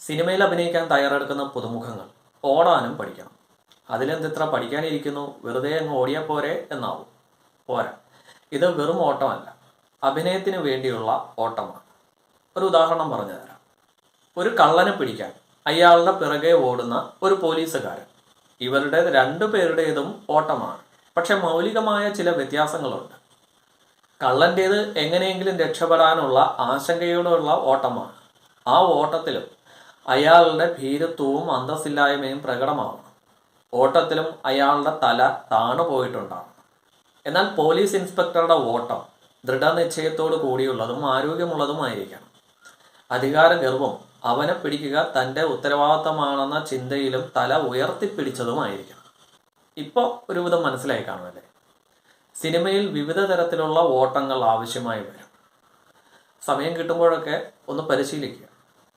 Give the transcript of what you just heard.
സിനിമയിൽ അഭിനയിക്കാൻ തയ്യാറെടുക്കുന്ന പുതുമുഖങ്ങൾ ഓടാനും പഠിക്കണം. അതിലെന്തിത്ര പഠിക്കാനിരിക്കുന്നു, വെറുതെ അങ്ങ് ഓടിയാൽ പോരെ എന്നാവും. പോരാ, ഇത് വെറും ഓട്ടമല്ല, അഭിനയത്തിന് വേണ്ടിയുള്ള ഓട്ടമാണ്. ഒരു ഉദാഹരണം പറഞ്ഞു തരാം. ഒരു കള്ളനെ പിടിക്കാൻ അയാളുടെ പിറകെ ഓടുന്ന ഒരു പോലീസുകാരൻ. ഇവരുടെ രണ്ടുപേരുടേതും ഓട്ടമാണ്, പക്ഷെ മൗലികമായ ചില വ്യത്യാസങ്ങളുണ്ട്. കള്ളൻ്റേത് എങ്ങനെയെങ്കിലും രക്ഷപ്പെടാനുള്ള ആശങ്കയോടുള്ള ഓട്ടമാണ്. ആ ഓട്ടത്തിലും അയാളുടെ ഭീരുത്വവും അന്തസ്സില്ലായ്മയും പ്രകടമാവണം. ഓട്ടത്തിലും അയാളുടെ തല താണു പോയിട്ടുണ്ടാകും. എന്നാൽ പോലീസ് ഇൻസ്പെക്ടറുടെ ഓട്ടം ദൃഢനിശ്ചയത്തോടു കൂടിയുള്ളതും ആരോഗ്യമുള്ളതുമായിരിക്കണം. അധികാരഗർവം അവനെ പിടിക്കുക തൻ്റെ ഉത്തരവാദിത്തമാണെന്ന ചിന്തയിലും തല ഉയർത്തിപ്പിടിച്ചതുമായിരിക്കണം. ഇപ്പോൾ ഒരുവിധം മനസ്സിലായി കാണുമല്ലേ? സിനിമയിൽ വിവിധ തരത്തിലുള്ള ഓട്ടങ്ങൾ ആവശ്യമായി വരും. സമയം കിട്ടുമ്പോഴൊക്കെ ഒന്ന് പരിശീലിക്കുക.